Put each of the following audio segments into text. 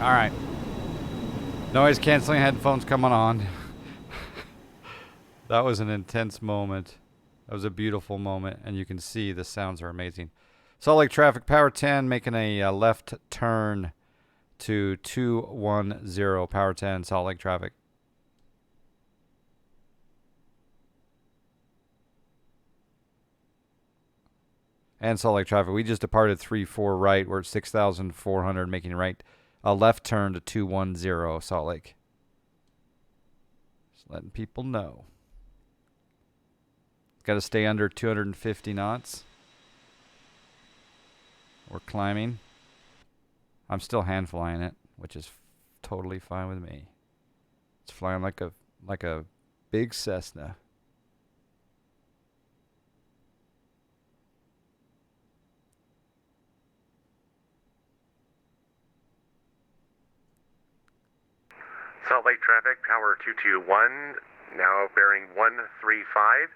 All right. Noise canceling headphones coming on. That was an intense moment. That was a beautiful moment, and you can see the sounds are amazing. Salt Lake traffic, power 10, making a left turn to 210, power 10, Salt Lake traffic. And Salt Lake traffic, we just departed 3-4 right. We're at 6,400, making right. A left turn to 210 Salt Lake. Just letting people know. Got to stay under 250 knots. We're climbing. I'm still hand flying it, which is totally fine with me. It's flying like a big Cessna. Salt Lake traffic, power 221, now bearing 135.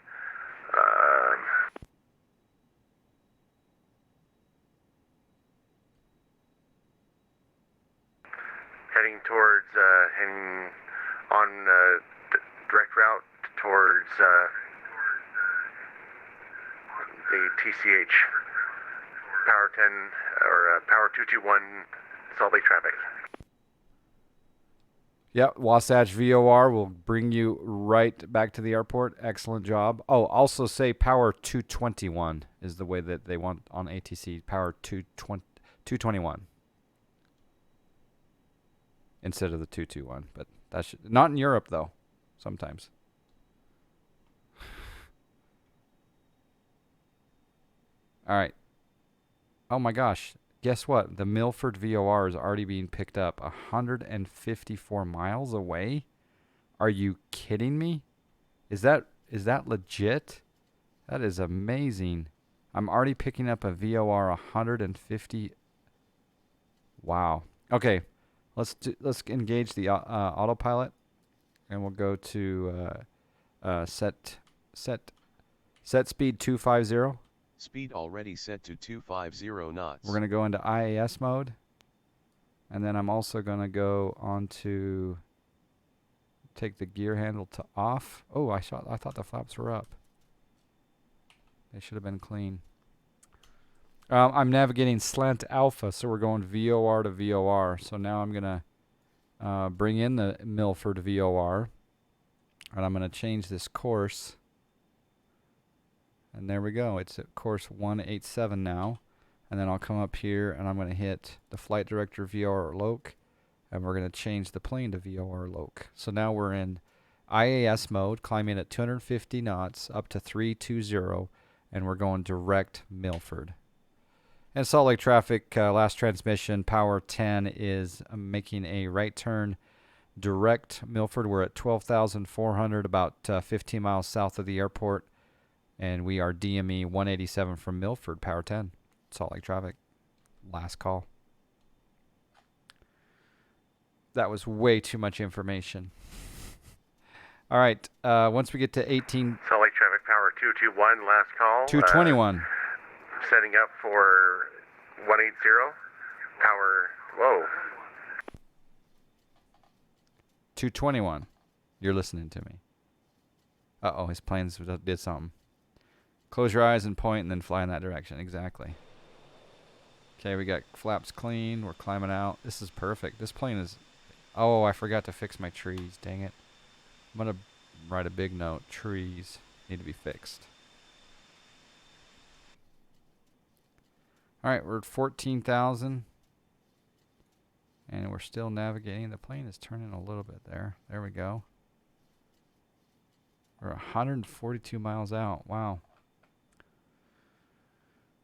Heading towards, heading on direct route towards the TCH. Power 10, or power 221, Salt Lake traffic. Yep, Wasatch VOR will bring you right back to the airport. Excellent job. Oh, also say power 221 is the way that they want on ATC. Power 221 instead of the 221. But that's not in Europe, though, sometimes. All right. Oh, my gosh. Guess what? The Milford VOR is already being picked up 154 miles away. Are you kidding me? Is that legit? That is amazing. I'm already picking up a VOR 150. Wow. Okay, let's engage the autopilot, and we'll go to set speed 250. Speed already set to 250 knots. We're going to go into IAS mode. And then I'm also going to go on to take the gear handle to off. Oh, I thought the flaps were up. They should have been clean. I'm navigating slant alpha, so we're going VOR to VOR. So now I'm going to bring in the Milford VOR. And I'm going to change this course. And there we go. It's at course 187 now. And then I'll come up here and I'm going to hit the flight director VOR loc. And we're going to change the plane to VOR loc. So now we're in IAS mode, climbing at 250 knots up to 320. And we're going direct Milford. And Salt Lake traffic, last transmission, power 10 is making a right turn direct Milford. We're at 12,400, about 15 miles south of the airport. And we are DME 187 from Milford, power 10, Salt Lake traffic. Last call. That was way too much information. All right, once we get to 18... Salt Lake traffic, power 221, last call. 221. Setting up for 180, power, whoa. 221. You're listening to me. Uh-oh, his planes did something. Close your eyes and point and then fly in that direction. Exactly. Okay, we got flaps clean. We're climbing out. This is perfect. This plane is... Oh, I forgot to fix my trees. Dang it. I'm going to write a big note. Trees need to be fixed. All right, we're at 14,000. And we're still navigating. The plane is turning a little bit there. There we go. We're 142 miles out. Wow.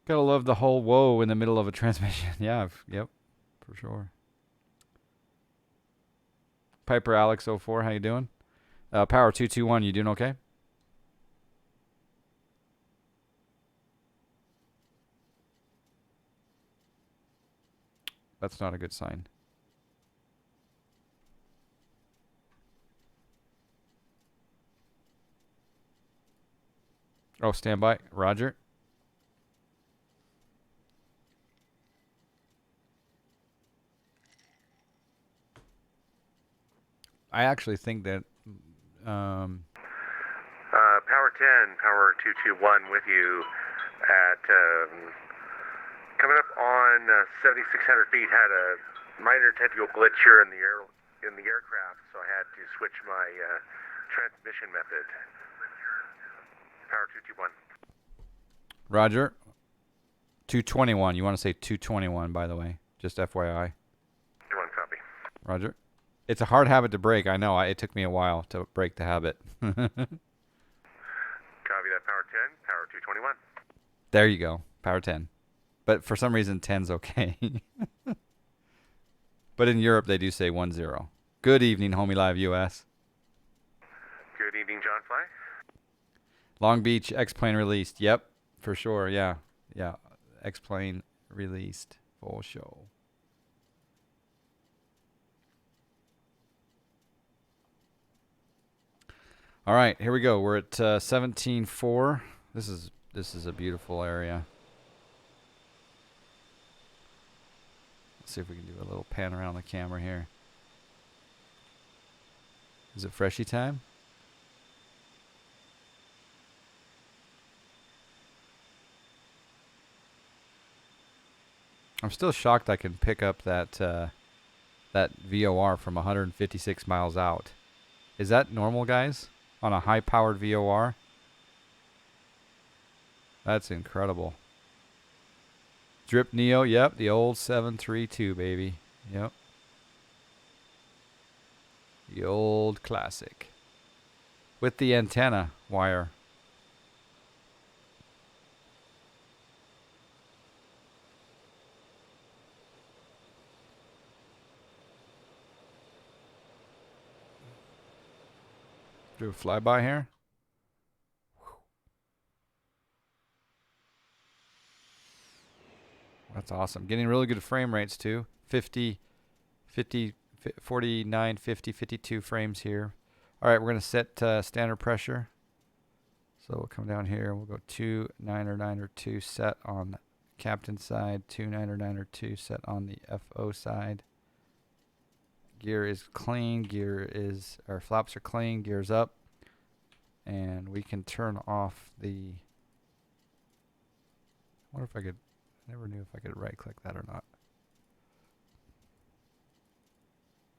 Gotta love the whole whoa in the middle of a transmission. Yeah, yep, for sure. Piper Alex 04, how you doing? Power 221, you doing okay? That's not a good sign. Oh, stand by. Roger. I actually think that Power 10, Power 221 with you at coming up on 7,600 feet. Had a minor technical glitch here in the aircraft, so I had to switch my transmission method. Power 221. Roger. 221. You want to say 221, by the way. Just FYI. 21 copy. Roger. It's a hard habit to break. I know. It took me a while to break the habit. Copy that, Power 10, Power 221. There you go. Power 10. But for some reason, 10's okay. But in Europe, they do say 10. Good evening, Homie Live US. Good evening, John Fly. Long Beach, X-Plane released. Yep, for sure. Yeah. Yeah. X-Plane released. Full show. All right, here we go. We're at 17.4. This is a beautiful area. Let's see if we can do a little pan around the camera here. Is it freshy time? I'm still shocked I can pick up that that VOR from 156 miles out. Is that normal, guys? On a high-powered VOR? That's incredible. Drip Neo, yep, the old 732, baby. Yep. The old classic. With the antenna wire. Do a flyby here. That's awesome. Getting really good frame rates too. 50, 49, 50, 52 frames here. All right, we're going to set standard pressure. So we'll come down here and we'll go 2 set on captain side, 2 set on the FO side. Gear is clean, our flaps are clean, gear's up. And we can turn off the, I wonder if I could, I never knew if I could right click that or not.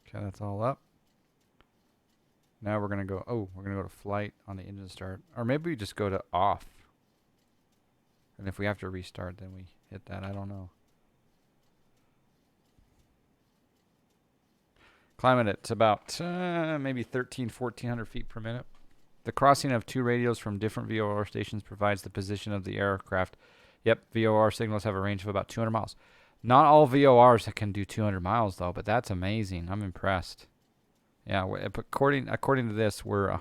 Okay, that's all up. Now we're gonna go, we're gonna go to flight on the engine start. Or maybe we just go to off. And if we have to restart, then we hit that, I don't know. Climbing at about maybe 1,400 feet per minute. The crossing of two radios from different VOR stations provides the position of the aircraft. Yep, VOR signals have a range of about 200 miles. Not all VORs can do 200 miles though, but that's amazing. I'm impressed. Yeah, according to this, we're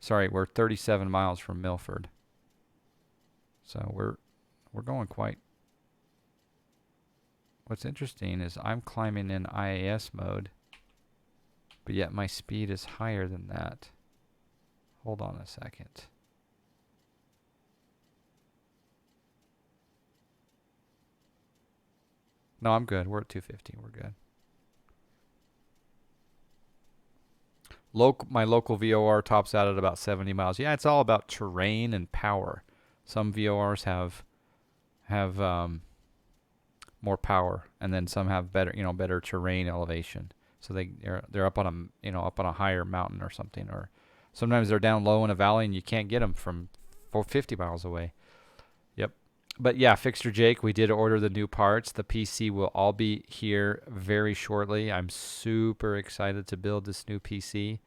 37 miles from Milford. So we're going quite. What's interesting is I'm climbing in IAS mode, but yet my speed is higher than that. Hold on a second. No, I'm good. We're at 250. We're good. My local VOR tops out at about 70 miles. Yeah, it's all about terrain and power. Some VORs have more power, and then some have better terrain elevation. So they're up on a higher mountain or something, or sometimes they're down low in a valley and you can't get them from 50 miles away. Yep. But yeah, Fixer Jake, we did order the new parts. The PC will all be here very shortly. I'm super excited to build this new PC.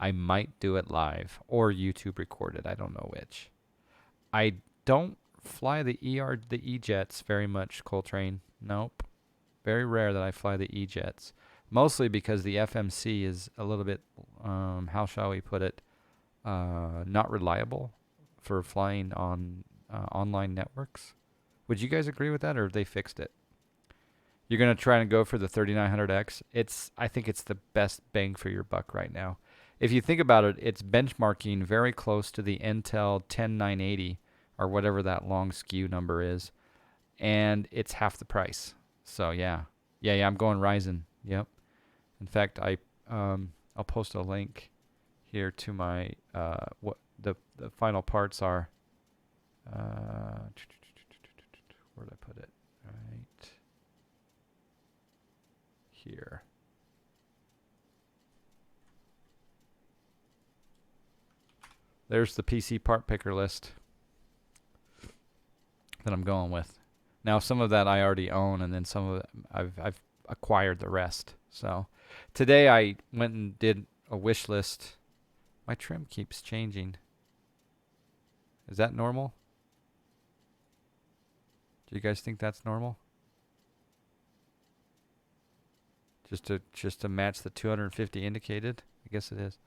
I might do it live or YouTube recorded. I don't know which. I don't fly the E-jets very much, Coltrane. Nope. Very rare that I fly the E-jets. Mostly because the FMC is a little bit, how shall we put it, not reliable for flying on online networks. Would you guys agree with that, or have they fixed it? You're gonna try and go for the 3900X. I think it's the best bang for your buck right now. If you think about it, it's benchmarking very close to the Intel 10980 or whatever that long skew number is, and it's half the price. So yeah, I'm going Ryzen. Yep. In fact, I'll post a link here to my what the final parts are. Where did I put it? Right here. There's the PC part picker list that I'm going with. Now, some of that I already own, and then some of it I've acquired the rest. So today I went and did a wish list. My trim keeps changing. Is that normal? Do you guys think that's normal? Just to match the 250 indicated? I guess it is.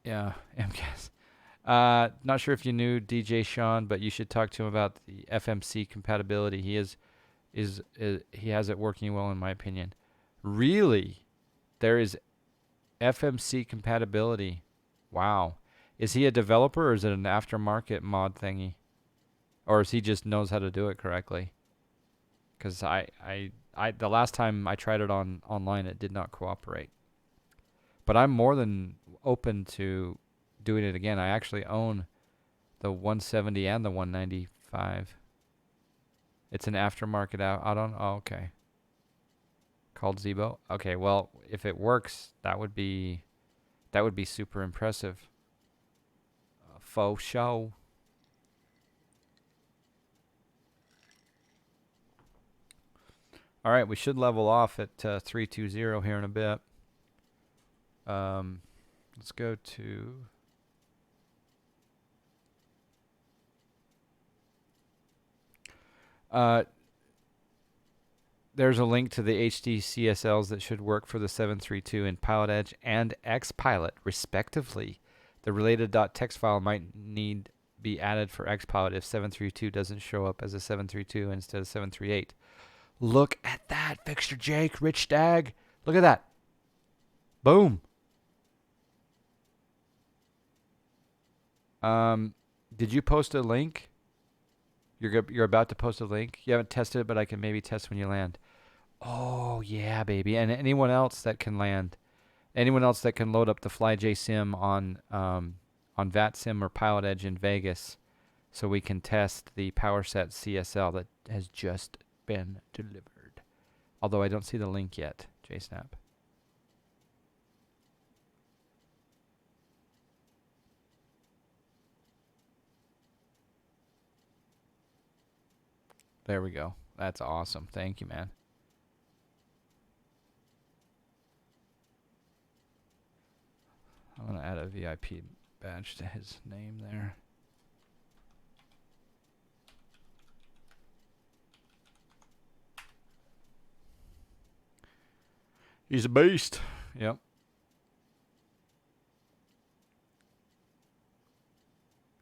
Yeah, MCAS. Not sure if you knew DJ Sean, but you should talk to him about the FMC compatibility. He he has it working well in my opinion. Really? There is FMC compatibility. Wow. Is he a developer or is it an aftermarket mod thingy? Or is he just knows how to do it correctly? Because the last time I tried it online, it did not cooperate. But I'm more than open to doing it again. I actually own the 170 and the 195. It's an aftermarket add-on. Oh, okay. Called Zebo. Okay, well, if it works, that would be super impressive. Faux show. All right, we should level off at 320 here in a bit. Let's go to there's a link to the HD CSLs that should work for the 732 in Pilot Edge and XPilot, respectively. The related .txt file might need be added for XPilot if 732 doesn't show up as a 732 instead of 738. Look at that, Fixture Jake, Rich Stag. Look at that. Boom. Did you post a link? You're about to post a link. You haven't tested it, but I can maybe test when you land. Oh yeah, baby. And anyone else that can land, anyone else that can load up the FlyJSim on VATSIM or Pilot Edge in Vegas, so we can test the PowerSet CSL that has just been delivered. Although I don't see the link yet, JSnap. There we go. That's awesome. Thank you, man. I'm going to add a VIP badge to his name there. He's a beast. Yep.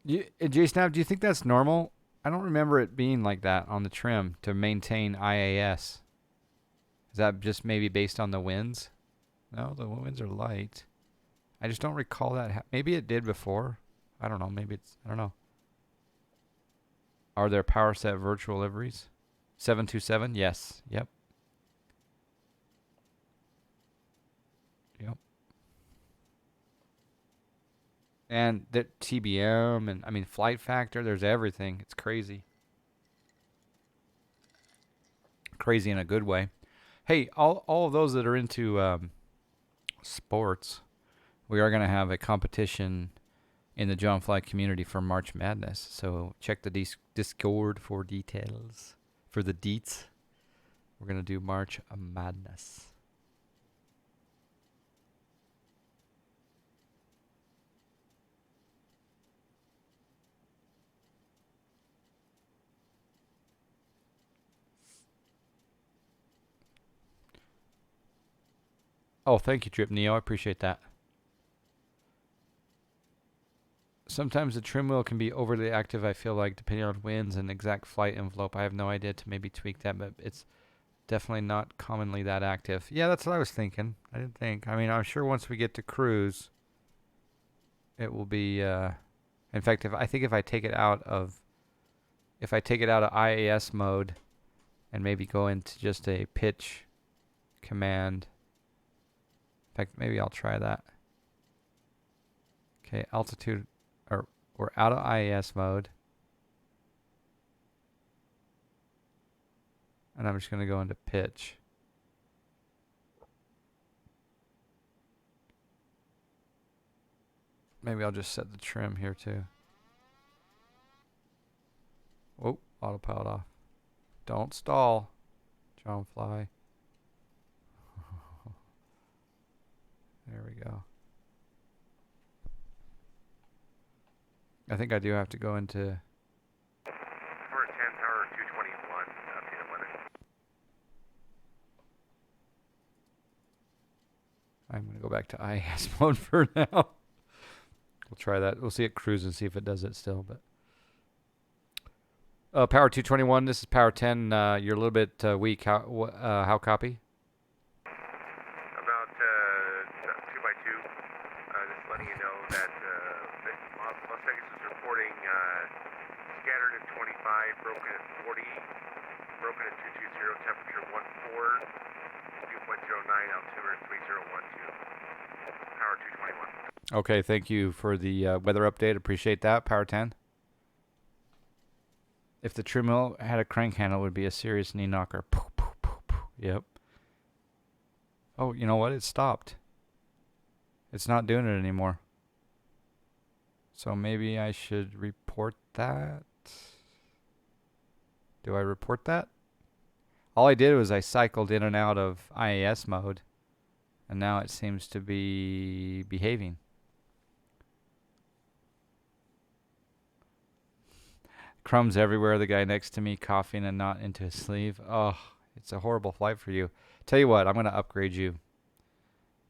JSnap, do you think that's normal? I don't remember it being like that on the trim to maintain IAS. Is that just maybe based on the winds? No, the winds are light. I just don't recall that. Maybe it did before. I don't know. Maybe it's, I don't know. Are there PowerSet virtual liveries? 727? Yes. Yep. Yep. And the TBM and, I mean, flight factor, there's everything. It's crazy. Crazy in a good way. Hey, all of those that are into sports, we are going to have a competition in the John Fly community for March Madness. So check the Discord for details. For the deets, we're going to do March Madness. Oh, thank you, Drip Neo. I appreciate that. Sometimes the trim wheel can be overly active, I feel like, depending on winds and exact flight envelope. I have no idea to maybe tweak that, but it's definitely not commonly that active. Yeah, that's what I was thinking. I didn't think. I mean, I'm sure once we get to cruise, it will be. In fact, if I take it out of IAS mode, and maybe go into just a pitch command. In fact, maybe I'll try that. Okay, altitude, or we're out of IAS mode. And I'm just going to go into pitch. Maybe I'll just set the trim here too. Oh, autopilot off. Don't stall, John Fly. There we go. I think I do have to go into... Number 10, power 221, updated weather. I'm going to go back to IAS mode for now. We'll try that. We'll see it cruise and see if it does it still. But power 221, this is power 10. You're a little bit weak. How copy? About 2 by 2. Just letting you know that Las Vegas is reporting scattered at 25, broken at 40, broken at 220, temperature 14, dew point 09, altimeter 3012. Power 221. Okay, thank you for the weather update. Appreciate that, power 10. If the trim wheel had a crank handle, it would be a serious knee knocker. Yep. Oh, you know what? It stopped. It's not doing it anymore. So maybe I should report that. Do I report that? All I did was I cycled in and out of IAS mode, and now it seems to be behaving. Crumbs everywhere. The guy next to me coughing and not into his sleeve. Oh, it's a horrible flight for you. Tell you what, I'm going to upgrade you.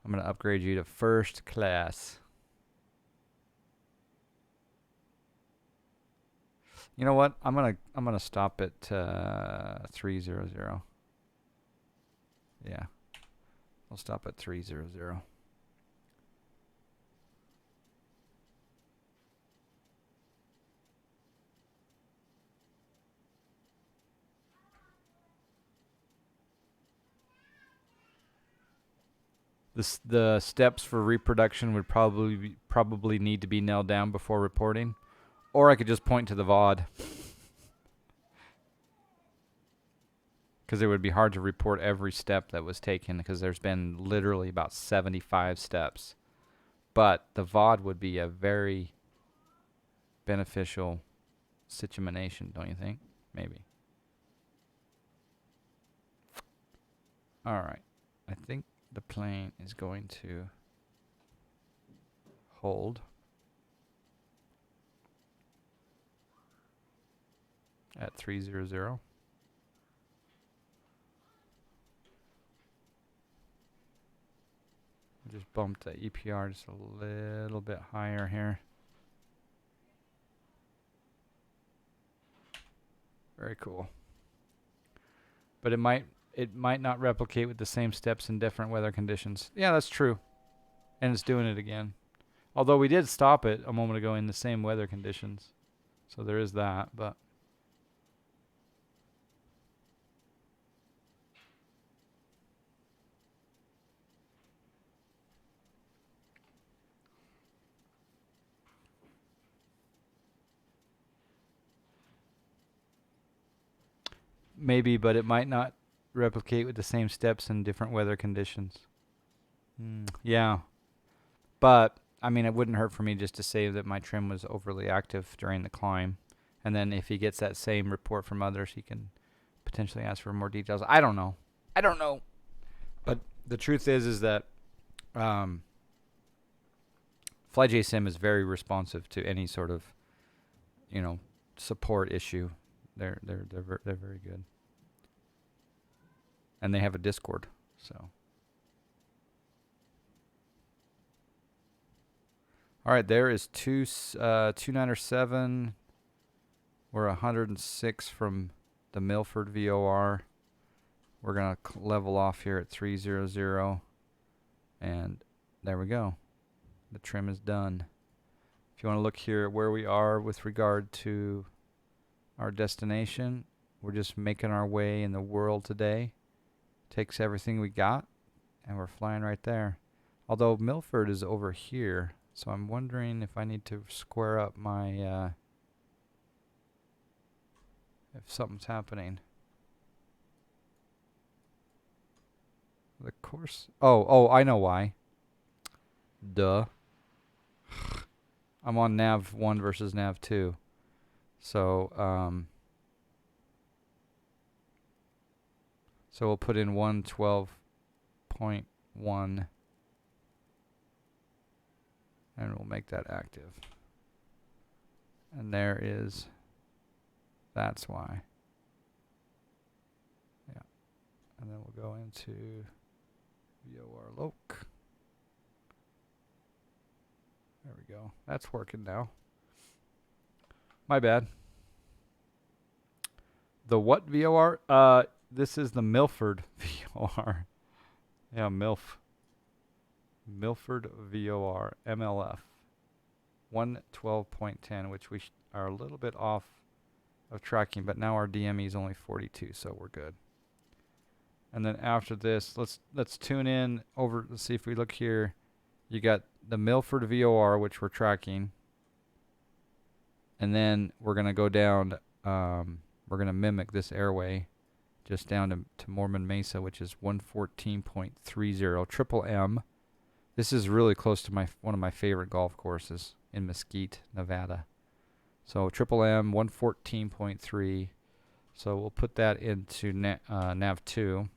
I'm going to upgrade you to first class. You know what? I'm gonna stop at 300. Yeah, I'll stop at 300. The steps for reproduction would probably need to be nailed down before reporting, or I could just point to the VOD, because it would be hard to report every step that was taken, because there's been literally about 75 steps. But the VOD would be a very beneficial situation, don't you think? Maybe. All right, I think the plane is going to hold at 300. Just bumped the EPR just a little bit higher here. Very cool. But it might not replicate with the same steps in different weather conditions. Yeah, that's true. And it's doing it again. Although we did stop it a moment ago in the same weather conditions. So there is that, but maybe, but it might not replicate with the same steps in different weather conditions. Yeah. But I mean, it wouldn't hurt for me just to say that my trim was overly active during the climb. And then if he gets that same report from others, he can potentially ask for more details. I don't know. But the truth is that FlyJSim is very responsive to any sort of, support issue. They're very good. And they have a Discord, so. All right, there is 297. We're 106 from the Milford VOR. We're going to level off here at 300. And there we go. The trim is done. If you want to look here at where we are with regard to our destination, we're just making our way in the world today. Takes everything we got, and we're flying right there. Although Milford is over here, so I'm wondering if I need to square up my, if something's happening. The course, oh, I know why. Duh. I'm on nav 1 versus nav 2. So we'll put in 112.1 and we'll make that active. And there is, that's why. Yeah. And then we'll go into VOR loc. There we go. That's working now. My bad. The what VOR? This is the Milford VOR. Yeah, Milford VOR, MLF. 112.10, which we are a little bit off of tracking, but now our DME is only 42, so we're good. And then after this, let's tune in over. Let's see if we look here. You got the Milford VOR, which we're tracking. And then we're going to go down, we're going to mimic this airway just down to Mormon Mesa, which is 114.30, Triple M. This is really close to one of my favorite golf courses in Mesquite, Nevada. So Triple M, 114.3. So we'll put that into nav 2.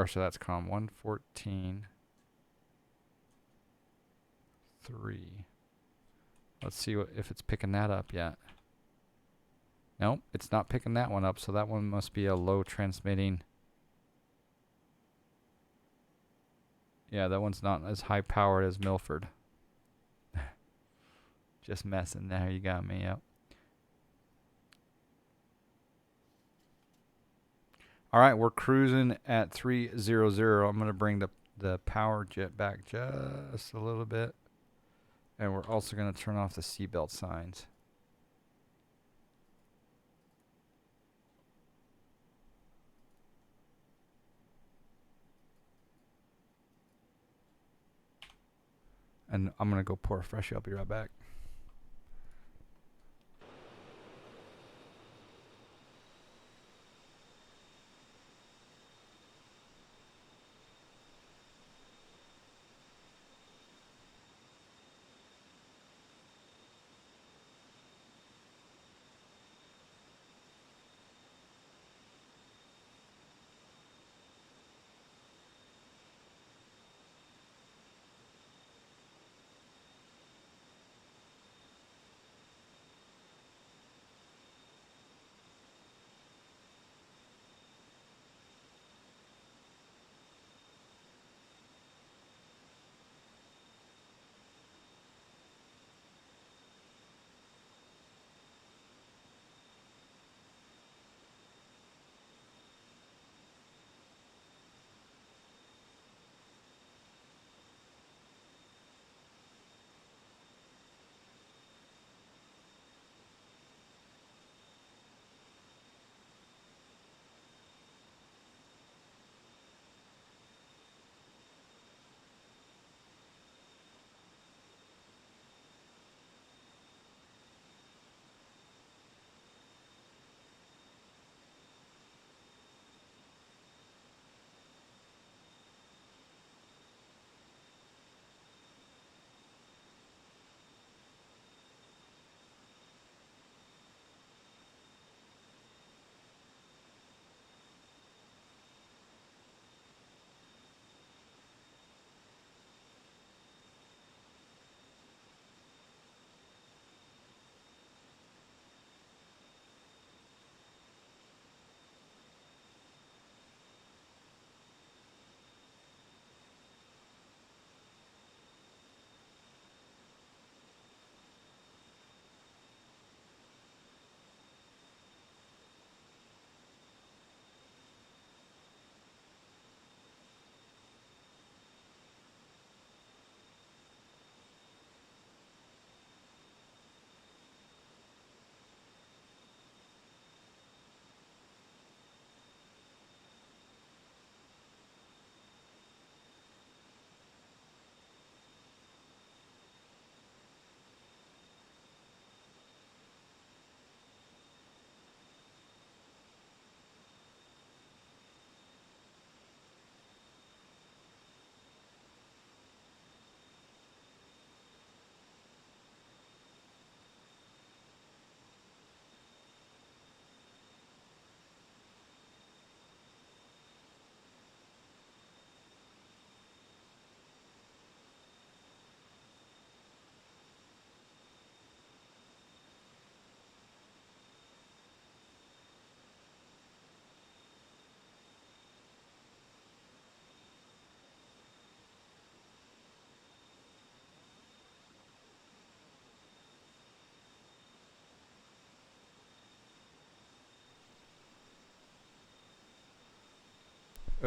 So that's COM 114.3. Let's see if it's picking that up yet. Nope, it's not picking that one up, so that one must be a low transmitting. Yeah, that one's not as high powered as Milford. Just messing there, you got me, yep. All right, we're cruising at 300. I'm going to bring the power jet back just a little bit. And we're also going to turn off the seatbelt signs. And I'm going to go pour a fresh. I'll be right back.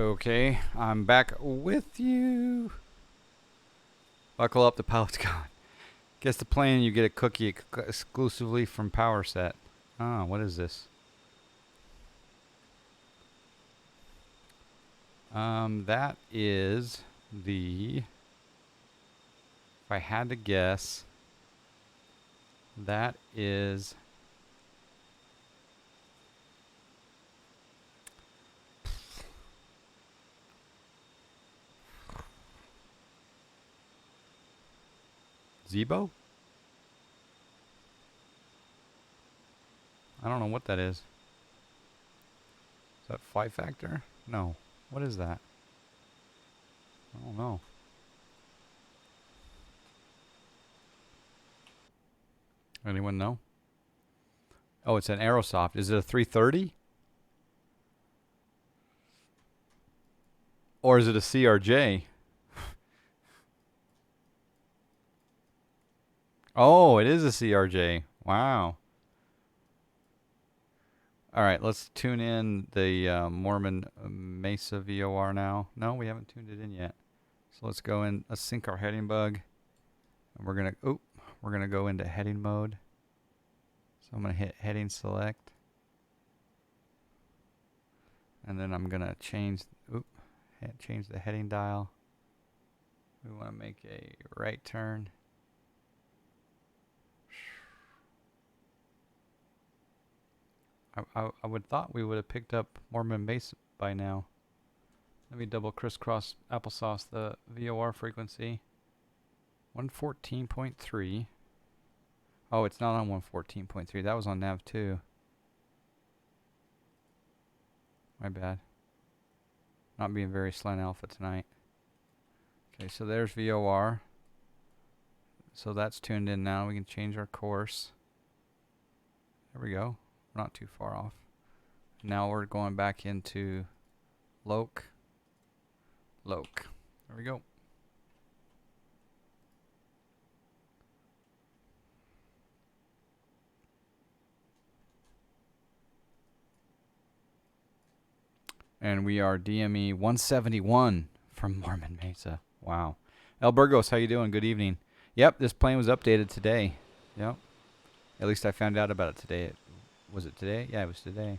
Okay, I'm back with you. Buckle up, the pilot's gone. Guess the plane, you get a cookie exclusively from Power Set. Ah, what is this? That is the... If I had to guess, that is... Zebo? I don't know what that is. Is that Flight Factor? No. What is that? I don't know. Anyone know? Oh, it's an Aerosoft. Is it a 330? Or is it a CRJ? Oh, it is a CRJ. Wow. All right, let's tune in the Mormon Mesa VOR now. No, we haven't tuned it in yet. So let's go in. Let's sync our heading bug, and we're gonna go into heading mode. So I'm gonna hit heading select, and then I'm gonna change the heading dial. We want to make a right turn. I would thought we would have picked up Mormon Mesa by now. Let me double crisscross applesauce the VOR frequency. 114.3. Oh, it's not on 114.3. That was on nav 2. My bad. Not being very slant alpha tonight. Okay, so there's VOR. So that's tuned in now. We can change our course. There we go. We're not too far off. Now we're going back into Loc. There we go. And we are DME 171 from Mormon Mesa. Wow. El Burgos, how you doing? Good evening. Yep, this plane was updated today. Yep. At least I found out about it today. Was it today? Yeah, it was today.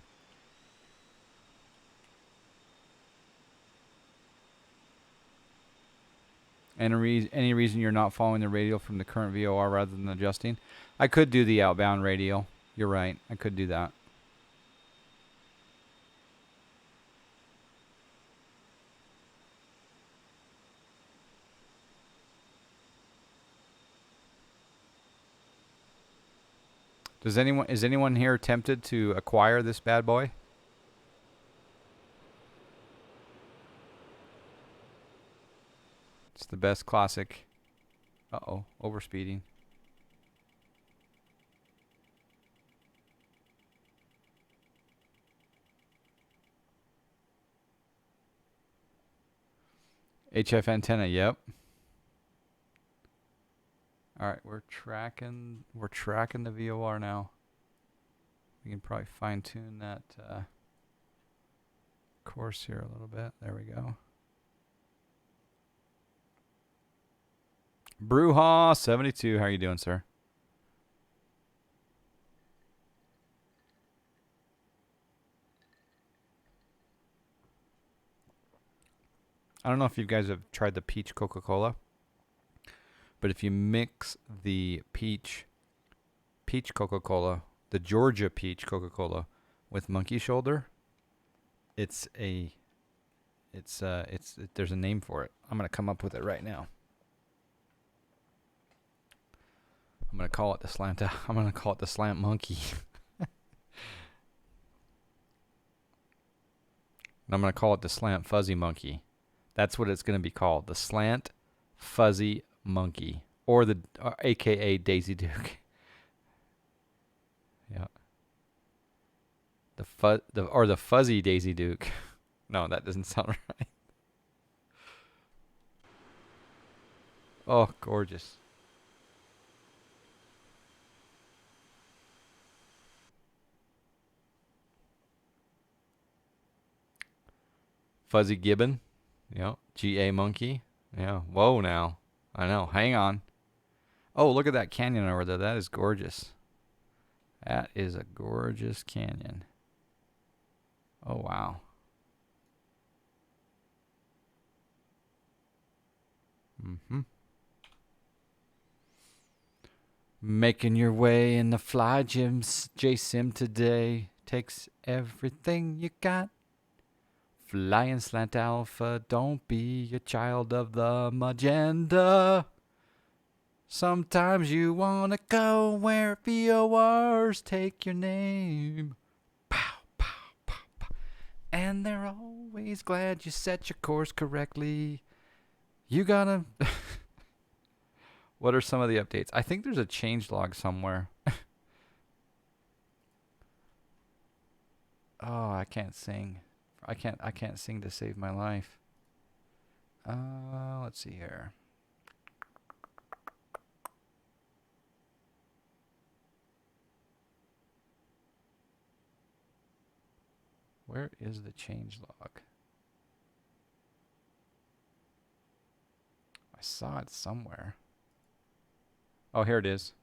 Any reason you're not following the radial from the current VOR rather than adjusting? I could do the outbound radial. You're right. I could do that. Is anyone here tempted to acquire this bad boy? It's the best classic. Uh-oh, overspeeding. HF antenna, yep. All right, we're tracking the VOR now. We can probably fine tune that course here a little bit. There we go. Bruja 72, how are you doing, sir? I don't know if you guys have tried the peach Coca-Cola, but if you mix the peach Coca-Cola, the Georgia peach Coca-Cola, with monkey shoulder, there's a name for it. I'm gonna come up with it right now. I'm gonna call it the slant monkey. And I'm gonna call it the slant fuzzy monkey. That's what it's gonna be called, the slant fuzzy monkey, or the AKA Daisy Duke. Yeah. The fuzzy Daisy Duke. No, that doesn't sound right. Oh, gorgeous. Fuzzy Gibbon. Yep. GA Monkey. Yeah. Whoa now. I know. Hang on. Oh, look at that canyon over there. That is gorgeous. That is a gorgeous canyon. Oh, wow. Mm-hmm. Making your way in the FlyJSim today takes everything you got. Flying slant alpha, don't be a child of the magenta. Sometimes you wanna go where VORs take your name. Pow, pow, pow, pow. And they're always glad you set your course correctly. You gotta... What are some of the updates? I think there's a changelog somewhere. Oh, I can't sing. I can't sing to save my life. Let's see here. Where is the changelog? I saw it somewhere. Oh, here it is.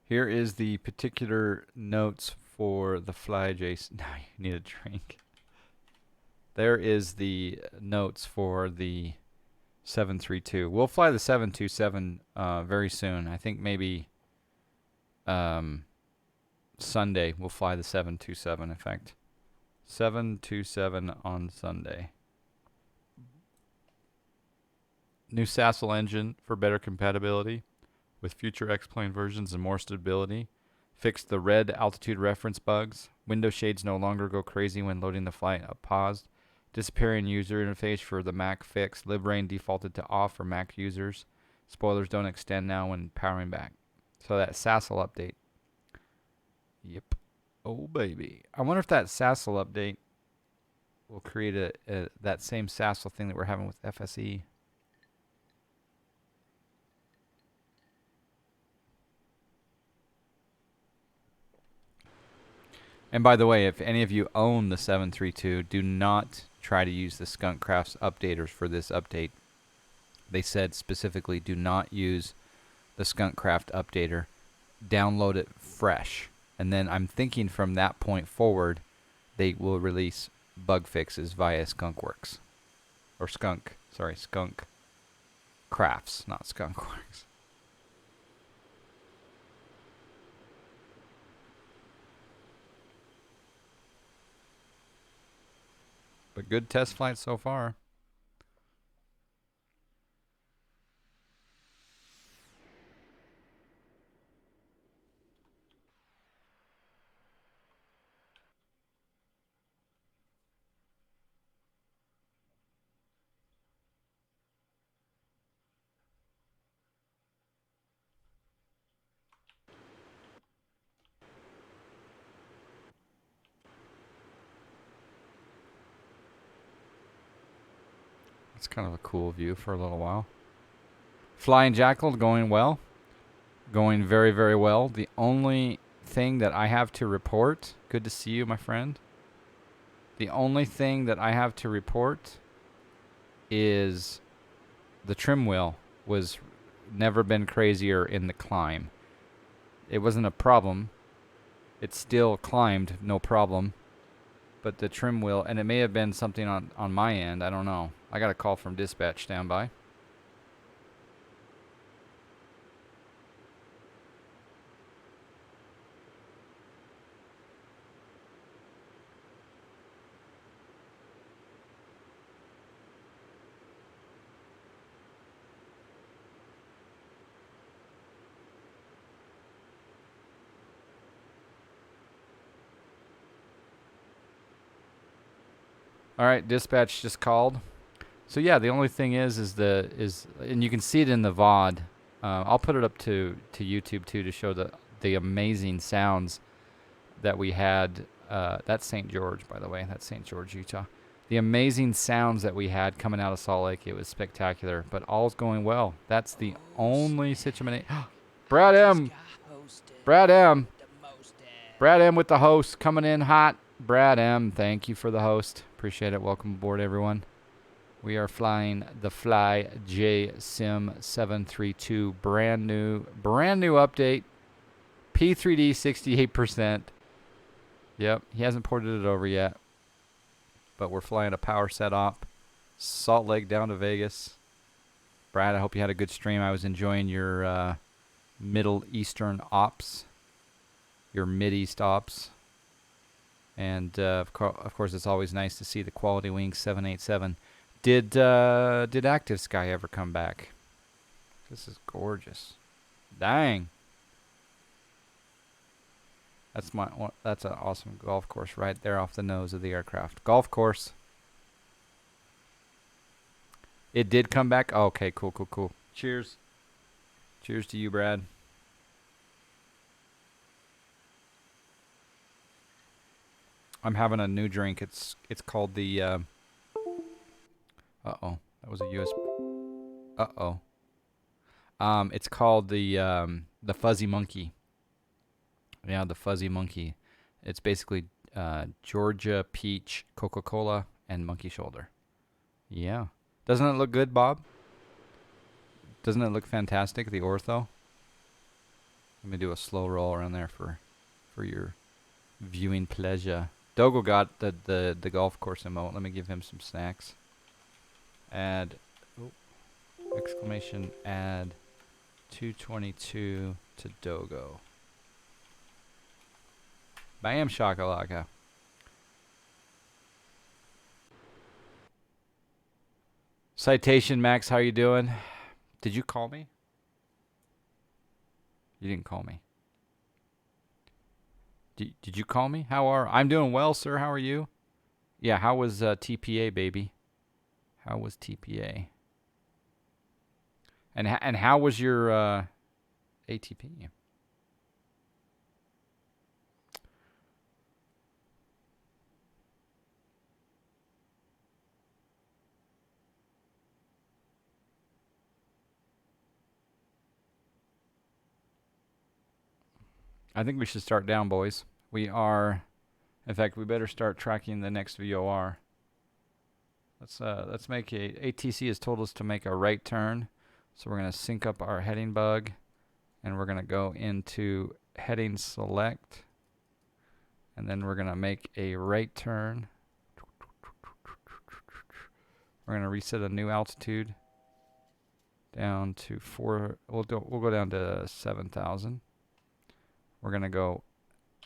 Here is the particular notes for the FlyJSim. Now you need a drink. There is the notes for the 732. We'll fly the 727 very soon. I think maybe Sunday we'll fly the 727. In fact, 727 on Sunday. New Sassel engine for better compatibility with future X-Plane versions and more stability. Fixed the red altitude reference bugs. Window shades no longer go crazy when loading the flight up paused. Disappearing user interface for the Mac fixed. Librain defaulted to off for Mac users. Spoilers don't extend now when powering back. So that Sassel update. Yep. Oh, baby. I wonder if that Sassel update will create that same Sassel thing that we're having with FSE. And by the way, if any of you own the 732, do not try to use the Skunk Crafts updaters for this update. They said specifically do not use the Skunk Craft updater. Download it fresh. And then I'm thinking from that point forward, they will release bug fixes via Skunkworks. Or Skunk Crafts, not Skunkworks. But good test flight so far. It's kind of a cool view for a little while. Flying Jackal going well. Going very, very well. The only thing that I have to report, good to see you, my friend. The only thing that I have to report is the trim wheel was never been crazier in the climb. It wasn't a problem. It still climbed, no problem. But the trim wheel, and it may have been something on my end, I don't know. I got a call from dispatch, standby. All right, dispatch just called. So yeah, the only thing is and you can see it in the VOD. I'll put it up to YouTube too to show the amazing sounds that we had. That's St. George, by the way. That's St. George, Utah. The amazing sounds that we had coming out of Salt Lake. It was spectacular, but all's going well. That's the only situation. Brad M. Brad M with the host coming in hot. Brad M, thank you for the host. Appreciate it. Welcome aboard, everyone. We are flying the FlyJSim 732, brand new update. P3D 68%. Yep, he hasn't ported it over yet. But we're flying a power set op. Salt Lake down to Vegas. Brad, I hope you had a good stream. I was enjoying your Middle Eastern ops. Your Mideast ops. And of course, it's always nice to see the Quality Wing 787. Did Active Sky ever come back? This is gorgeous. Dang. That's an awesome golf course right there off the nose of the aircraft. Golf course. It did come back? Oh, okay, cool. Cheers. Cheers to you, Brad. I'm having a new drink. It's called the uh-oh. That was a USB. Uh-oh. It's called the Fuzzy Monkey. Yeah, the Fuzzy Monkey. It's basically Georgia Peach, Coca-Cola, and Monkey Shoulder. Yeah. Doesn't it look good, Bob? Doesn't it look fantastic, the ortho? Let me do a slow roll around there for your viewing pleasure. Dogo got the golf course emote. Let me give him some snacks. Add, exclamation, add 222 to Dogo. Bam shakalaka. Citation Max, how you doing? Did you call me? You didn't call me. Did you call me? I'm doing well, sir. How are you? Yeah, how was TPA, baby? How was TPA? And how was your ATP? I think we should start down, boys. In fact, we better start tracking the next VOR. Let's make ATC has told us to make a right turn. So we're going to sync up our heading bug, and we're going to go into heading select, and then we're going to make a right turn. We're going to reset a new altitude down to we'll go down to 7,000. We're going to go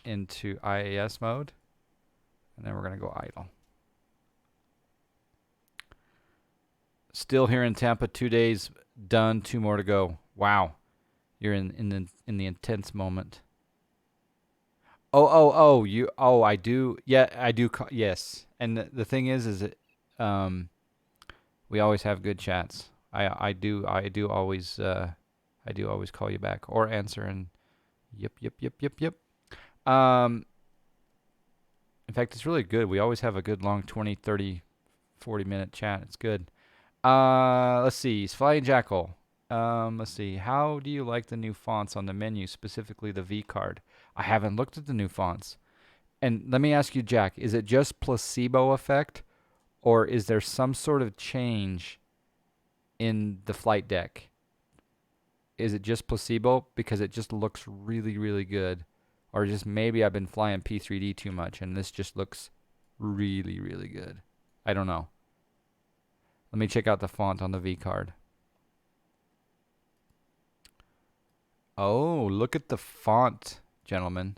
into IAS mode, and then we're going to go idle. Still here in Tampa, 2 days done, 2 more to go. Wow. You're in the intense moment. I do. Yeah, I do. Yes. And the thing is that we always have good chats. I do always call you back or answer and yep. In fact, it's really good. We always have a good long 20, 30, 40-minute chat. It's good. Let's see. Flying Jackal. Let's see. How do you like the new fonts on the menu, specifically the V card? I haven't looked at the new fonts. And let me ask you, Jack, is it just placebo effect, or is there some sort of change in the flight deck? Is it just placebo because it just looks really, really good? Or just maybe I've been flying P3D too much and this just looks really, really good. I don't know. Let me check out the font on the V card. Oh, look at the font, gentlemen.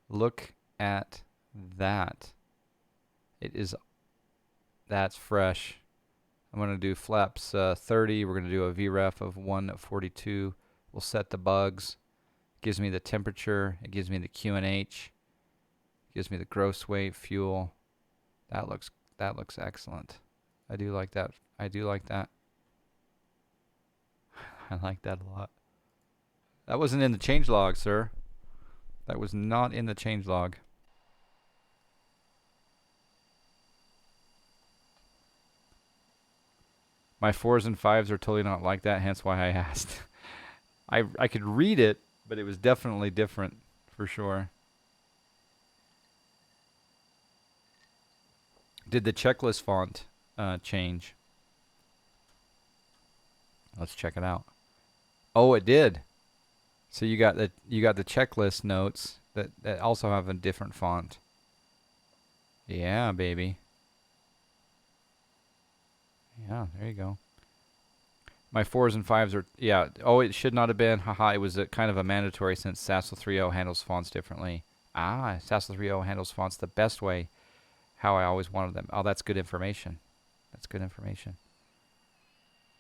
Look at that. That's fresh. I'm going to do flaps 30. We're going to do a VREF of 142. We'll set the bugs. Gives me the temperature. It gives me the QNH. Gives me the gross weight, fuel. That looks excellent. I do like that. I like that a lot. That wasn't in the changelog, sir. That was not in the changelog. My 4s and 5s are totally not like that, hence why I asked. I could read it, but it was definitely different, for sure. Did the checklist font change? Let's check it out. Oh, it did. So you got the checklist notes that also have a different font. Yeah, baby. Yeah, there you go. My 4s and 5s are, yeah. Oh, it should not have been. Haha, it was kind of a mandatory since Sassel 3.0 handles fonts differently. Ah, Sassel 3.0 handles fonts the best way, how I always wanted them. Oh, that's good information. That's good information.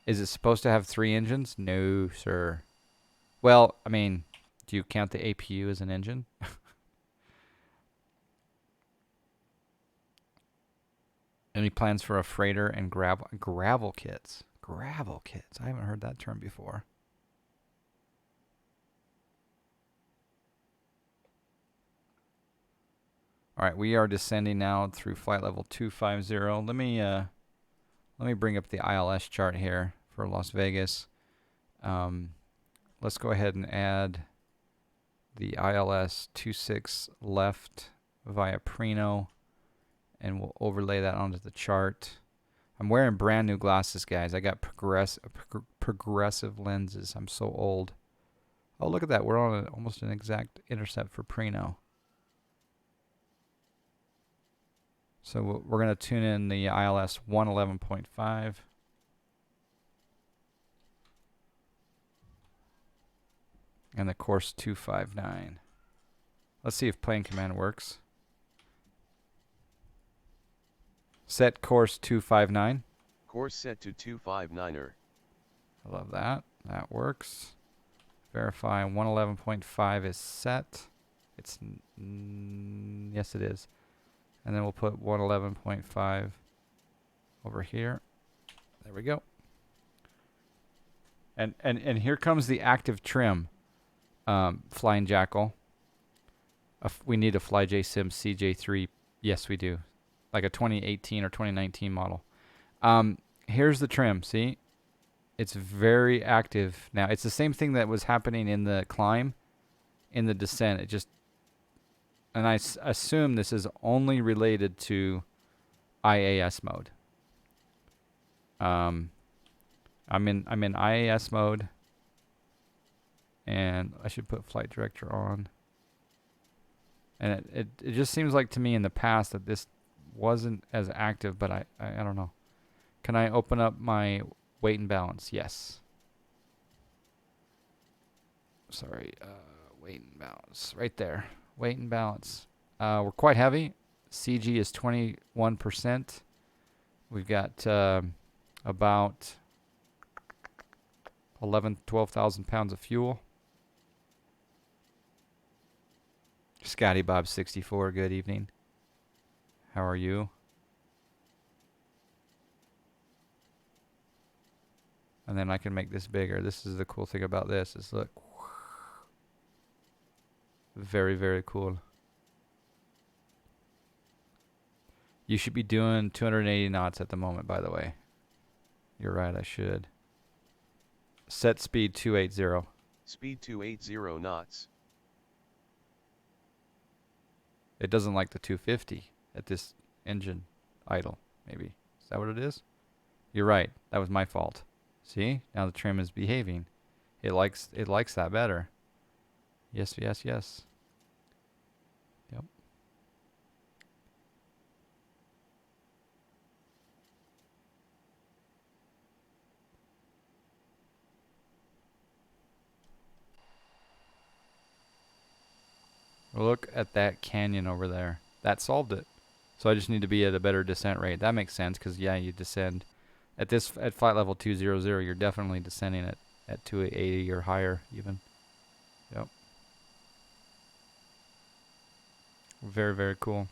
Is it supposed to have 3 engines? No, sir. Well, I mean, do you count the APU as an engine? Any plans for a freighter and gravel kits? Gravel kits. I haven't heard that term before. All right, we are descending now through flight level 250. Let me bring up the ILS chart here for Las Vegas. Let's go ahead and add the ILS 26 left via Prino, and we'll overlay that onto the chart. I'm wearing brand new glasses, guys. I got progressive lenses. I'm so old. Oh, look at that. We're on almost an exact intercept for Prino. So we're going to tune in the ILS 111.5. And the course 259. Let's see if plane command works. Set course 259. Course set to 259er. I love that. That works. Verify 111.5 is set. It's yes, it is. And then we'll put 111.5 over here. There we go. And here comes the active trim. Flying Jackal. We need a FlyJSim CJ3. Yes, we do. Like a 2018 or 2019 model. Here's the trim. See? It's very active now. It's the same thing that was happening in the climb, in the descent. It just, and I assume this is only related to IAS mode. I'm in IAS mode, and I should put flight director on. And it just seems like to me in the past that this wasn't as active, but I don't know. Can I open up my weight and balance? Yes. Sorry, weight and balance. Right there. Weight and balance. We're quite heavy. CG is 21%. We've got about 12,000 pounds of fuel. Scotty Bob 64, good evening. How are you? And then I can make this bigger. This is the cool thing about this, is look. Very, very cool. You should be doing 280 knots at the moment, by the way. You're right, I should. Set speed 280. Speed 280 knots. It doesn't like the 250 at this engine idle, maybe. Is that what it is? You're right. That was my fault. See? Now the trim is behaving. It likes that better. Yes, yes, yes. Yep. Look at that canyon over there. That solved it. So I just need to be at a better descent rate. That makes sense because, yeah, you descend. At flight level 200, you're definitely descending at 280 or higher even. Yep. Very, very cool.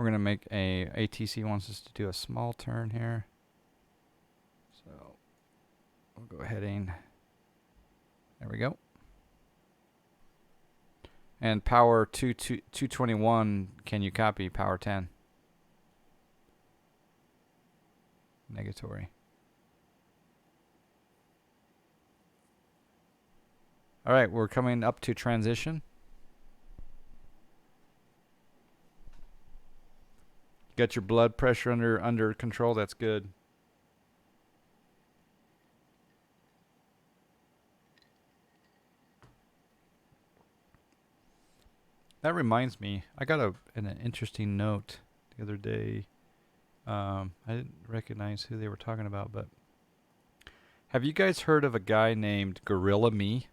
We're going to make a ATC wants us to do a small turn here. So we'll go heading. There we go. And power 221, can you copy power 10? Negatory. All right, we're coming up to transition. Got your blood pressure under control. That's good. That reminds me, I got an interesting note the other day. I didn't recognize who they were talking about, but have you guys heard of a guy named Gorilla Me?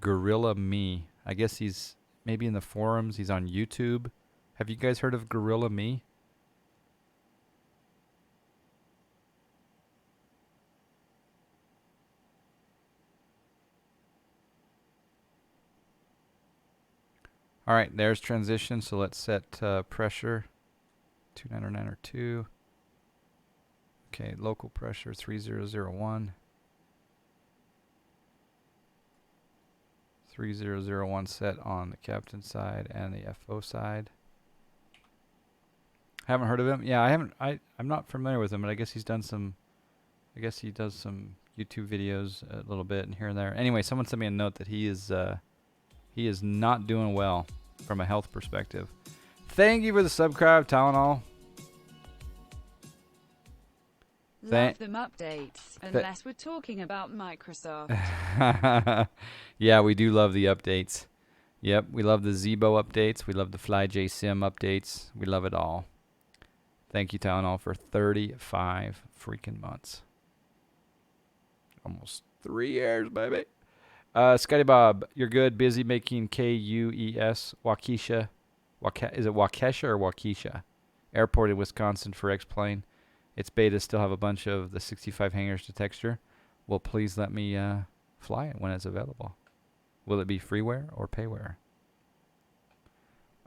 Gorilla Me. I guess he's maybe in the forums. He's on YouTube. Have you guys heard of Gorilla Me? All right, there's transition. So let's set pressure 290902. Okay, local pressure 3001. 3001 set on the captain side and the FO side. Haven't heard of him. Yeah, I'm not familiar with him, but I guess he's done some. I guess he does some YouTube videos a little bit and here and there. Anyway, someone sent me a note that he is not doing well from a health perspective. Thank you for the subscribe, Tylenol. Love them updates, unless we're talking about Microsoft. Yeah, we do love the updates. Yep, we love the Zebo updates. We love the FlyJSim updates. We love it all. Thank you, Tylenol, for 35 freaking months. Almost 3 years, baby. Scotty Bob, you're good. Busy making KUES Waukesha. Is it Waukesha or Waukesha? Airport in Wisconsin for X-Plane. Its betas still have a bunch of the 65 hangars to texture. Well, please let me fly it when it's available. Will it be freeware or payware?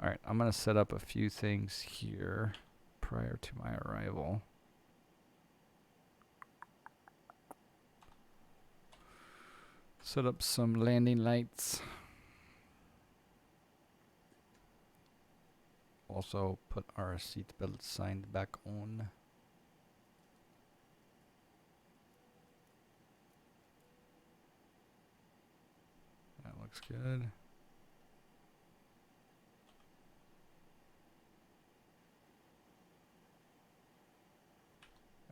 All right, I'm going to set up a few things here prior to my arrival. Set up some landing lights. Also put our seatbelt sign back on. That looks good.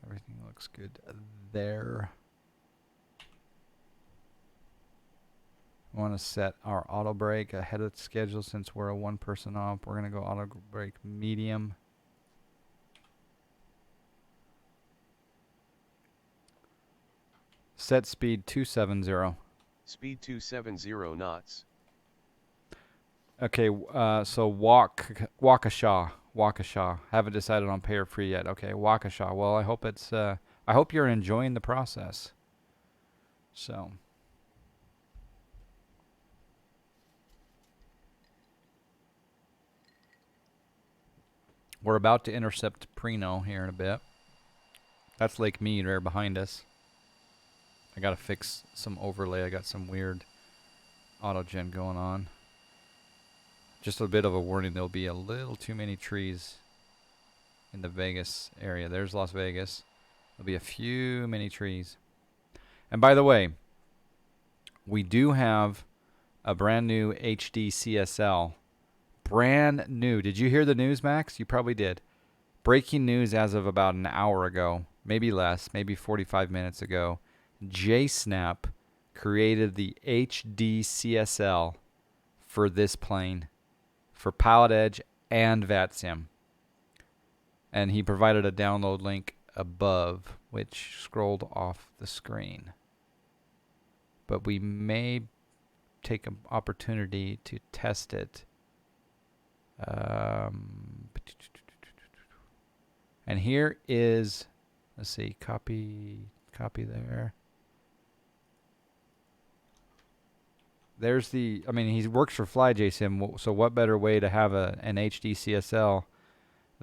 Everything looks good there. We want to set our auto brake ahead of schedule since we're a one person op. We're going to go auto brake medium. Set speed 270. Speed 270 knots. Okay, so Waukesha. Haven't decided on pay or free yet. Okay, Waukesha. Well, I hope it's I hope you're enjoying the process. So we're about to intercept Prino here in a bit. That's Lake Mead right behind us. I gotta fix some overlay. I got some weird auto gen going on. Just a bit of a warning, there'll be a little too many trees in the Vegas area. There's Las Vegas. There'll be a few many trees. And by the way, we do have a brand new HD CSL. Brand new. Did you hear the news, Max? You probably did. Breaking news as of about an hour ago, maybe less, maybe 45 minutes ago. JSnap created the HD CSL for this plane, for Pilot Edge and VATSIM. And he provided a download link above, which scrolled off the screen. But we may take an opportunity to test it. And here is, let's see, copy there. There's the, I mean, he works for FlyJSim, so what better way to have an HD CSL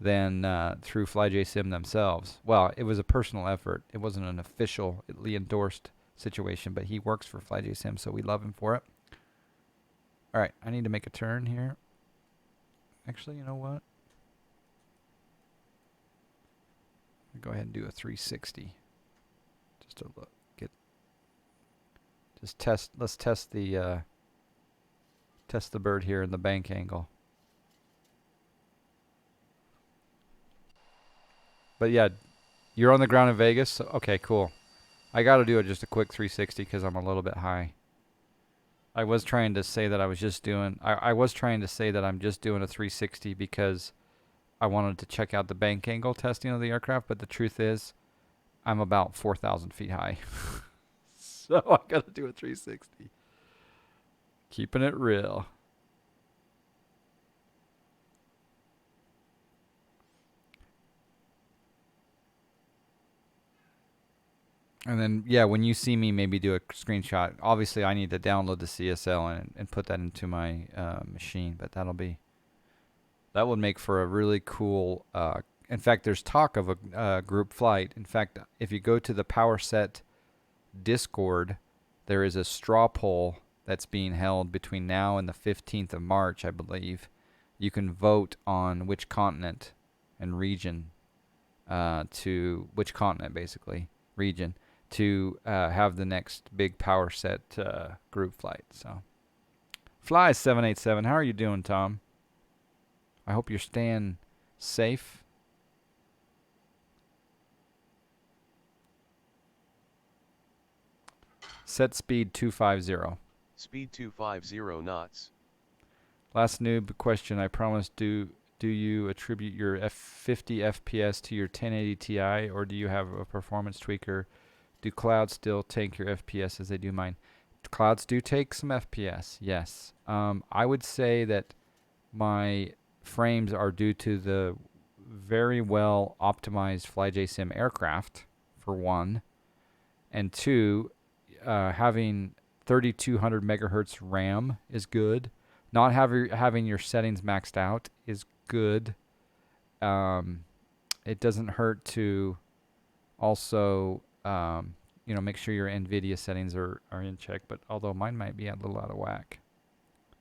than through FlyJSim themselves. Well, it was a personal effort. It wasn't an officially endorsed situation, but he works for FlyJSim, so we love him for it. All right, I need to make a turn here. Actually, you know what? I'll go ahead and do a 360. Just to look, let's test the bird here in the bank angle. But yeah, you're on the ground in Vegas. So, okay, cool. I got to do just a quick 360 because I'm a little bit high. I was trying to say that I was just doing. I was trying to say that I'm just doing a 360 because I wanted to check out the bank angle testing of the aircraft. But the truth is, I'm about 4,000 feet high, so I got to do a 360. Keeping it real. And then, yeah, when you see me maybe do a screenshot, obviously I need to download the CSL and put that into my machine, but that would make for a really cool, in fact, there's talk of a group flight. In fact, if you go to the PowerSet Discord, there is a straw poll that's being held between now and the 15th of March, I believe. You can vote on which continent and region, region, to have the next big PowerSet group flight. So, Fly787, how are you doing, Tom? I hope you're staying safe. Set speed 250. Speed 250 knots. Last noob question. I promise. Do you attribute your 50 FPS to your 1080 Ti, or do you have a performance tweaker? Do clouds still take your FPS as they do mine? Clouds do take some FPS, yes. I would say that my frames are due to the very well optimized FlyJSim aircraft, for one, and two, having 3200 megahertz RAM is good. Not having your settings maxed out is good. It doesn't hurt to also make sure your NVIDIA settings are in check. But although mine might be a little out of whack.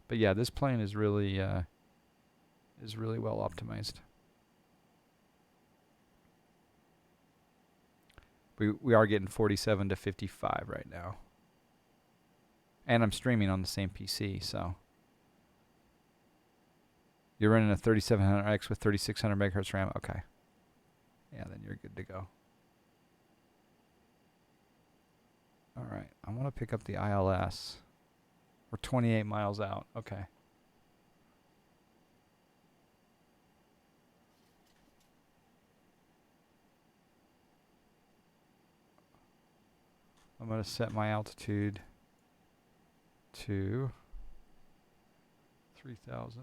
But yeah, this plane is really well optimized. We are getting 47 to 55 right now. And I'm streaming on the same PC, so. You're running a 3700X with 3600 megahertz RAM? Okay. Yeah, then you're good to go. All right, I want to pick up the ILS. We're 28 miles out. Okay. I'm going to set my altitude to 3,000.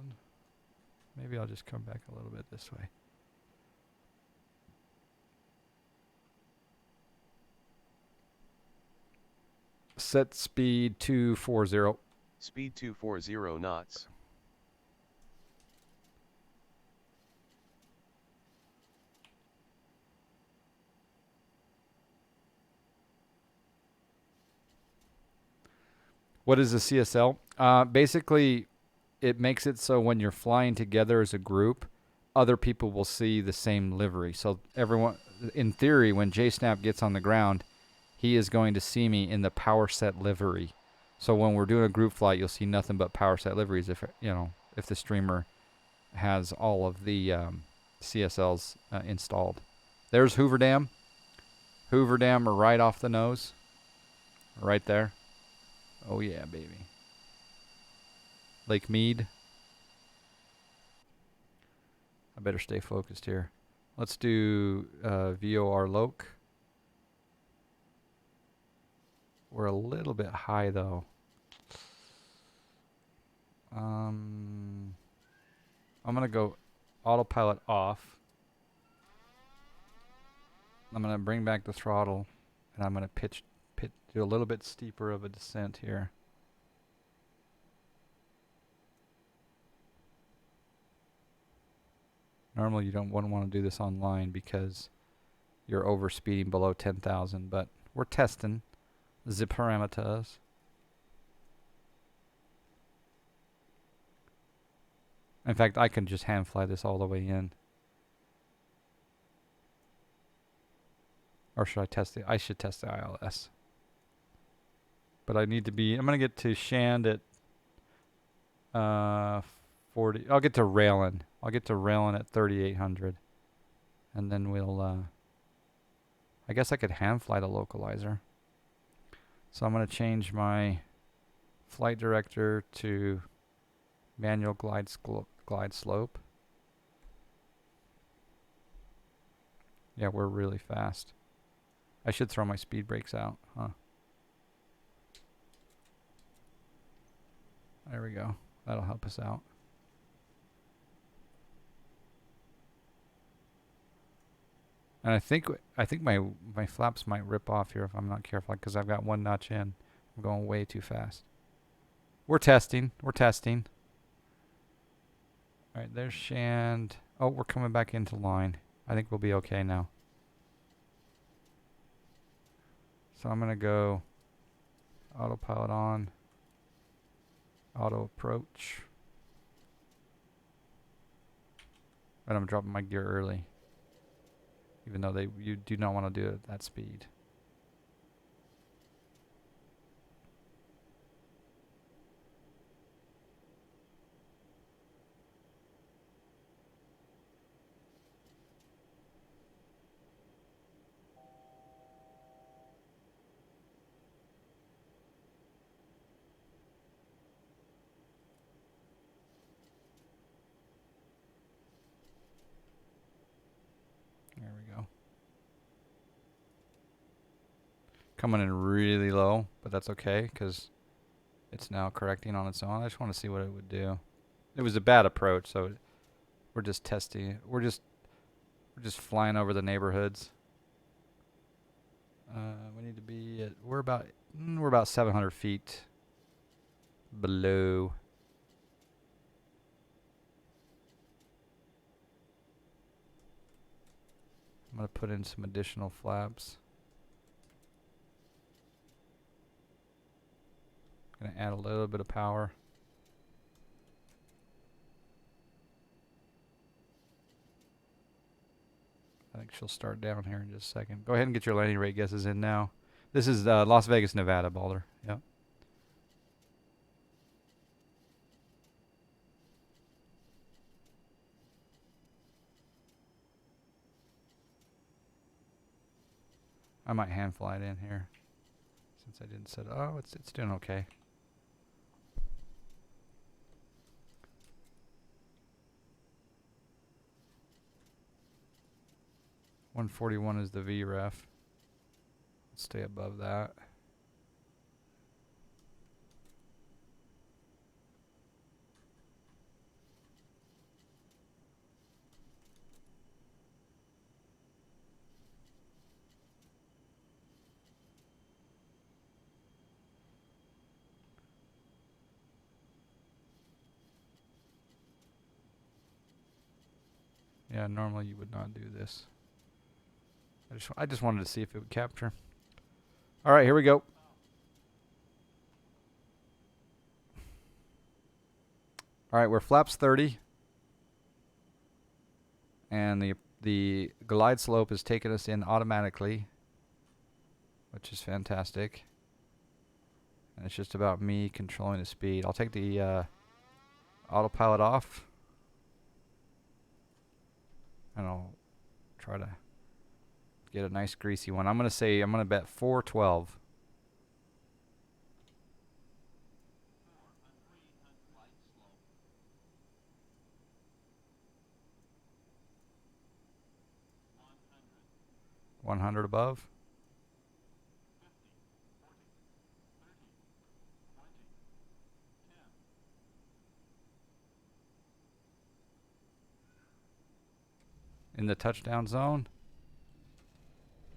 Maybe I'll just come back a little bit this way. Set speed 240. Speed 240 knots. What is a CSL? Basically, it makes it so when you're flying together as a group, other people will see the same livery. So everyone, in theory, when JSnap gets on the ground, he is going to see me in the PowerSet livery. So when we're doing a group flight, you'll see nothing but PowerSet liveries if the streamer has all of the CSLs installed. There's Hoover Dam. Hoover Dam are right off the nose. Right there. Oh yeah, baby. Lake Mead. I better stay focused here. Let's do VOR Loke. We're a little bit high though. I'm gonna go autopilot off. I'm gonna bring back the throttle, and I'm gonna do a little bit steeper of a descent here. Normally you wouldn't want to do this online because you're over speeding below 10,000, but we're testing the parameters. In fact, I can just hand fly this all the way in. Or should I test it? I should test the ILS. But I need to be, I'm going to get to Shand at 40. I'll get to Raylan. I'll get to Raylan at 3,800. And then we'll, I guess I could hand fly the localizer. So I'm going to change my flight director to manual glide slope. Yeah, we're really fast. I should throw my speed brakes out, huh? There we go. That'll help us out. And I think my flaps might rip off here if I'm not careful, because I've got one notch in. I'm going way too fast. We're testing. We're testing. All right, there's Shand. Oh, we're coming back into line. I think we'll be okay now. So I'm gonna go autopilot on, auto approach, and I'm dropping my gear early, even though you do not want to do it at that speed. There we go. Coming in really low, but that's okay because it's now correcting on its own. I just want to see what it would do. It was a bad approach, so we're just testing it. We're just flying over the neighborhoods. We need to be at, we're about 700 feet below. I'm going to put in some additional flaps. Going to add a little bit of power. I think she'll start down here in just a second. Go ahead and get your landing rate guesses in now. This is Las Vegas, Nevada, Balder. Yep. I might hand fly it in here since I didn't set it. Oh, it's doing okay. .141 is the VREF. Let's stay above that. Yeah, normally you would not do this. I just wanted to see if it would capture. All right, here we go. All right, we're flaps 30. And the glide slope is taking us in automatically, which is fantastic. And it's just about me controlling the speed. I'll take the autopilot off. And I'll try to get a nice greasy one. I'm going to bet 412. $100 above. In the touchdown zone.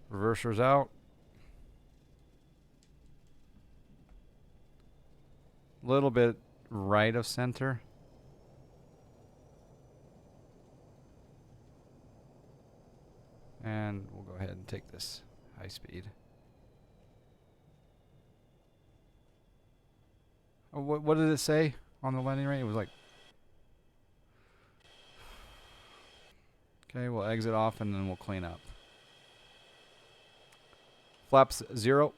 Reversers out. A little bit right of center. And we'll go ahead and take this high speed. Oh, what did it say on the landing rate? It was like... Okay, we'll exit off and then we'll clean up. Flaps 0.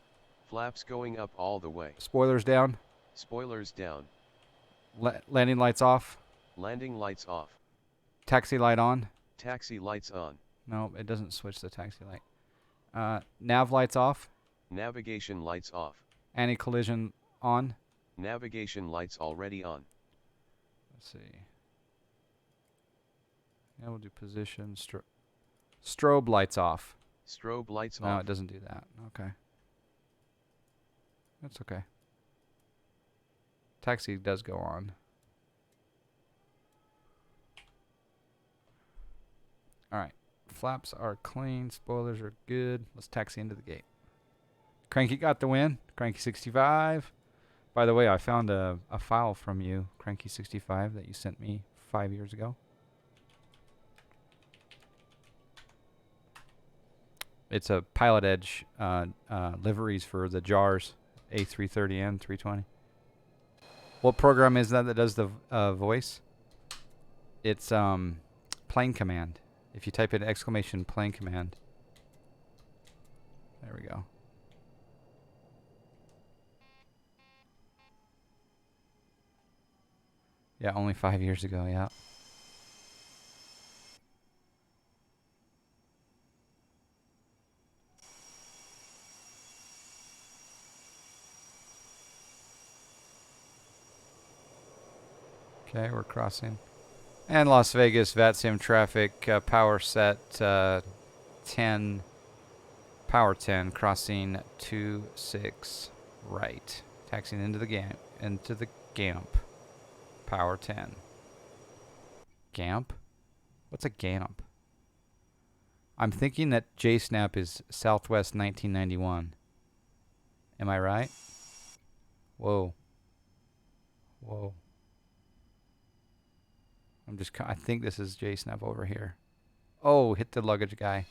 Flaps going up all the way. Spoilers down. Spoilers down. Landing lights off. Landing lights off. Taxi light on. Taxi lights on. No, it doesn't switch the taxi light. Nav lights off. Navigation lights off. Anti-collision on. Navigation lights already on. Let's see. Yeah, we'll do position. Strobe lights off. Strobe lights No, off. it doesn't do that. Okay. That's okay. Taxi does go on. Alright. Flaps are clean. Spoilers are good. Let's taxi into the gate. Cranky got the win. Cranky 65. By the way, I found a file from you, Cranky 65, that you sent me 5 years ago. It's a Pilot Edge liveries for the jars, A330 and 320. What program is that does the voice? It's plane command. If you type in exclamation plane command. There we go. Yeah, only 5 years ago, yeah. Okay, we're crossing. And Las Vegas, VATSIM traffic, power set 10, power 10, crossing 26 right. Taxiing into the GAMP. Power 10. GAMP? What's a GAMP? I'm thinking that JSNAP is Southwest 1991. Am I right? Whoa. Whoa. I think this is JSNAP over here. Oh, hit the luggage guy.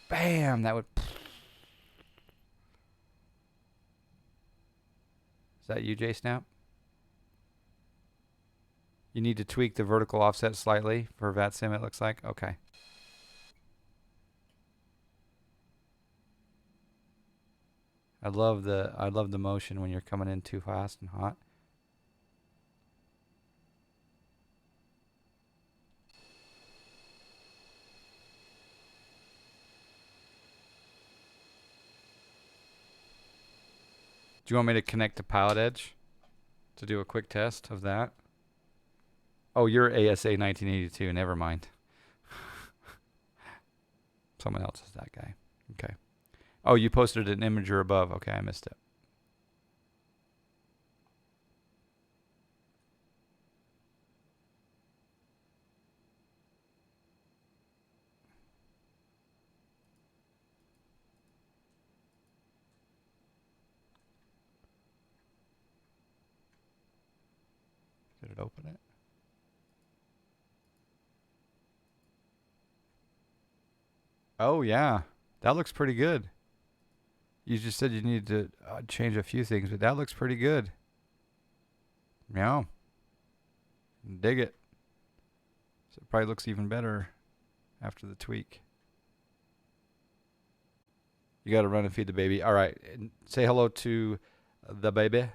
Bam! That would... Is that you, JSNAP? You need to tweak the vertical offset slightly for VATSIM, it looks like. Okay. I love the motion when you're coming in too fast and hot. Do you want me to connect to Pilot Edge to do a quick test of that? Oh, you're ASA 1982. Never mind. Someone else is that guy. Okay. Oh, you posted an imager above. Okay, I missed it. Did it open it? Oh, yeah. That looks pretty good. You just said you needed to change a few things, but that looks pretty good. Yeah. Dig it. So it probably looks even better after the tweak. You got to run and feed the baby. All right. Say hello to the baby,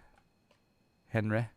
Henry.